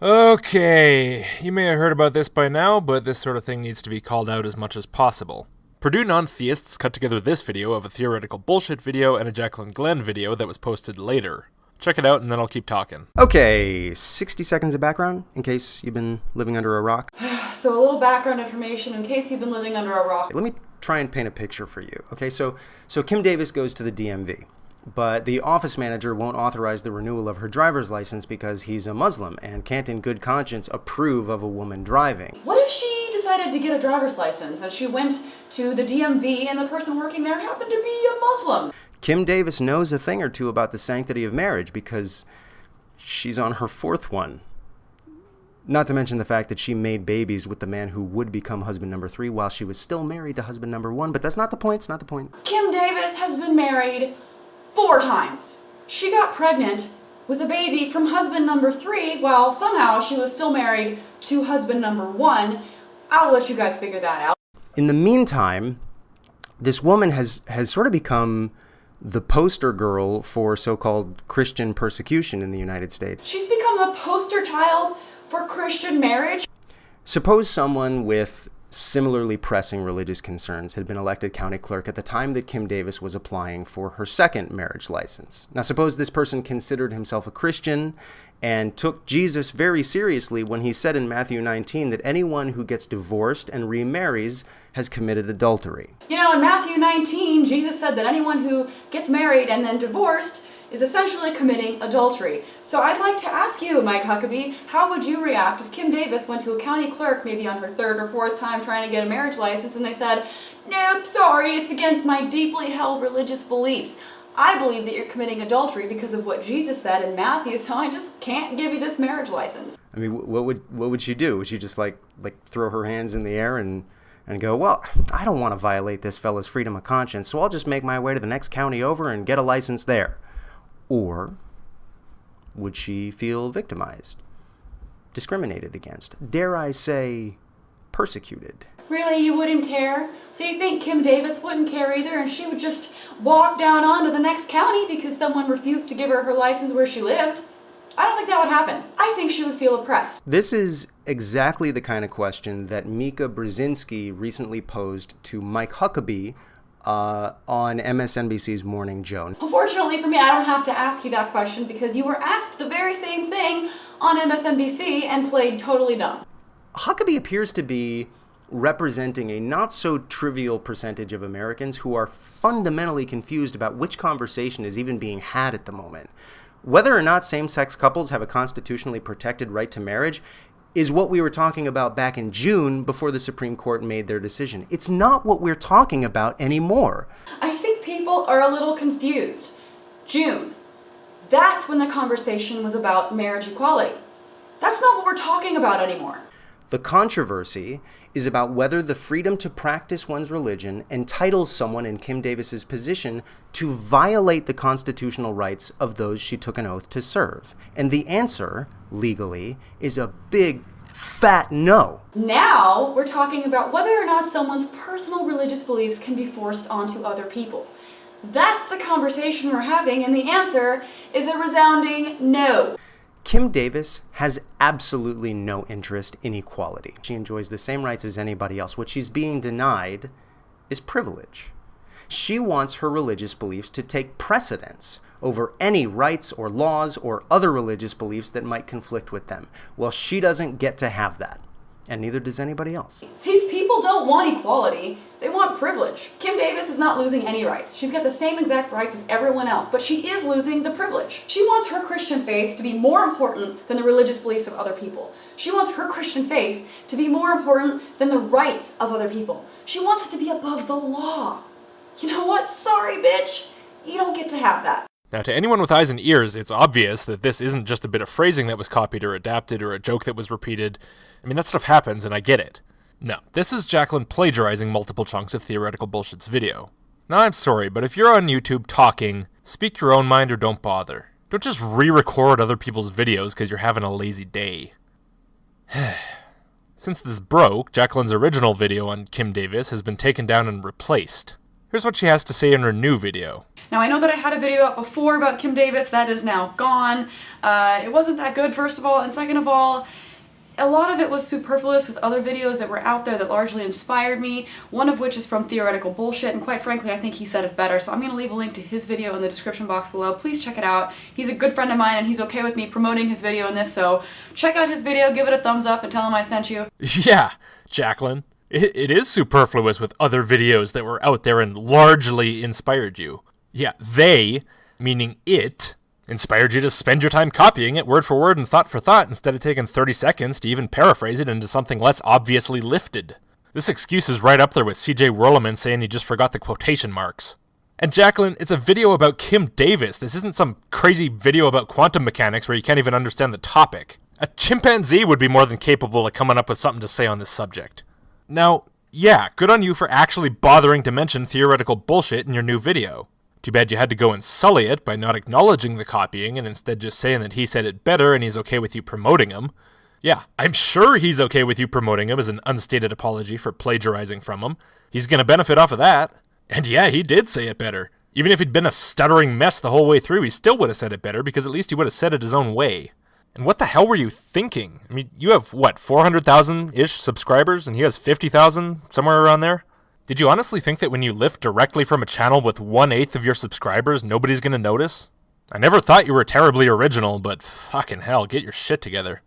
Okay, you may have heard about this by now, but this sort of thing needs to be called out as much as possible. Purdue non-theists cut together this video of a theoretical bullshit video and a Jaclyn Glenn video that was posted later. Check it out and then I'll keep talking. Okay, 60 seconds of background in case you've been living under a rock. So a little background information in case you've been living under a rock. Let me try and paint a picture for you. Okay, so Kim Davis goes to the DMV, but the office manager won't authorize the renewal of her driver's license because he's a Muslim and can't in good conscience approve of a woman driving. What if she decided to get a driver's license and she went to the DMV and the person working there happened to be a Muslim? Kim Davis knows a thing or two about the sanctity of marriage because she's on her fourth one. Not to mention the fact that she made babies with the man who would become husband number 3 while she was still married to husband number 1, but that's not the point, it's not the point. Kim Davis has been married 4 times. She got pregnant with a baby from husband number 3 while somehow she was still married to husband number 1. I'll let you guys figure that out. In the meantime, this woman has sort of become the poster girl for so-called Christian persecution in the United States. She's become the poster child for Christian marriage. Suppose someone with similarly pressing religious concerns had been elected county clerk at the time that Kim Davis was applying for her second marriage license. Now suppose this person considered himself a Christian and took Jesus very seriously when he said in Matthew 19 that anyone who gets divorced and remarries has committed adultery. You know, in Matthew 19, Jesus said that anyone who gets married and then divorced is essentially committing adultery. So I'd like to ask you, Mike Huckabee, how would you react if Kim Davis went to a county clerk maybe on her 3rd or 4th time trying to get a marriage license and they said, nope, sorry, it's against my deeply held religious beliefs. I believe that you're committing adultery because of what Jesus said in Matthew, so I just can't give you this marriage license. I mean, what would she do? Would she just like throw her hands in the air and go, well, I don't want to violate this fella's freedom of conscience, so I'll just make my way to the next county over and get a license there? Or would she feel victimized, discriminated against, dare I say, persecuted? Really, you wouldn't care? So you think Kim Davis wouldn't care either and she would just walk down on to the next county because someone refused to give her her license where she lived? I don't think that would happen. I think she would feel oppressed. This is exactly the kind of question that Mika Brzezinski recently posed to Mike Huckabee on MSNBC's Morning Joe. Unfortunately for me, I don't have to ask you that question because you were asked the very same thing on MSNBC and played totally dumb. Huckabee appears to be representing a not-so-trivial percentage of Americans who are fundamentally confused about which conversation is even being had at the moment. Whether or not same-sex couples have a constitutionally protected right to marriage is what we were talking about back in June before the Supreme Court made their decision. It's not what we're talking about anymore. I think people are a little confused. June, that's when the conversation was about marriage equality. That's not what we're talking about anymore. The controversy is about whether the freedom to practice one's religion entitles someone in Kim Davis's position to violate the constitutional rights of those she took an oath to serve. And the answer, legally, is a big, fat no. Now we're talking about whether or not someone's personal religious beliefs can be forced onto other people. That's the conversation we're having, and the answer is a resounding no. Kim Davis has absolutely no interest in equality. She enjoys the same rights as anybody else. What she's being denied is privilege. She wants her religious beliefs to take precedence over any rights or laws or other religious beliefs that might conflict with them. Well, she doesn't get to have that, and neither does anybody else. These people don't want equality, they want privilege. Kim Davis is not losing any rights. She's got the same exact rights as everyone else, but she is losing the privilege. She wants her Christian faith to be more important than the religious beliefs of other people. She wants her Christian faith to be more important than the rights of other people. She wants it to be above the law. You know what? Sorry, bitch. You don't get to have that. Now, to anyone with eyes and ears, it's obvious that this isn't just a bit of phrasing that was copied or adapted or a joke that was repeated. I mean, that stuff happens, and I get it. No, this is Jaclyn plagiarizing multiple chunks of Theoretical Bullshit's video. Now, I'm sorry, but if you're on YouTube talking, speak your own mind or don't bother. Don't just re-record other people's videos because you're having a lazy day. Since this broke, Jaclyn's original video on Kim Davis has been taken down and replaced. Here's what she has to say in her new video. Now, I know that I had a video up before about Kim Davis. That is now gone. It wasn't that good, first of all, and second of all, a lot of it was superfluous with other videos that were out there that largely inspired me, one of which is from Theoretical Bullshit, and quite frankly, I think he said it better, so I'm going to leave a link to his video in the description box below. Please check it out. He's a good friend of mine, and he's okay with me promoting his video in this, so check out his video, give it a thumbs up, and tell him I sent you. Yeah, Jaclyn. It is superfluous with other videos that were out there and largely inspired you. Yeah, they, meaning it, inspired you to spend your time copying it word for word and thought for thought instead of taking 30 seconds to even paraphrase it into something less obviously lifted. This excuse is right up there with CJ Werleman saying he just forgot the quotation marks. And Jaclyn, it's a video about Kim Davis. This isn't some crazy video about quantum mechanics where you can't even understand the topic. A chimpanzee would be more than capable of coming up with something to say on this subject. Now, yeah, good on you for actually bothering to mention Theoretical Bullshit in your new video. Too bad you had to go and sully it by not acknowledging the copying and instead just saying that he said it better and he's okay with you promoting him. Yeah, I'm sure he's okay with you promoting him as an unstated apology for plagiarizing from him. He's gonna benefit off of that. And yeah, he did say it better. Even if he'd been a stuttering mess the whole way through, he still would have said it better because at least he would have said it his own way. And what the hell were you thinking? I mean, you have, 400,000-ish subscribers and he has 50,000, somewhere around there? Did you honestly think that when you lift directly from a channel with 1/8 of your subscribers, nobody's gonna notice? I never thought you were terribly original, but fucking hell, get your shit together.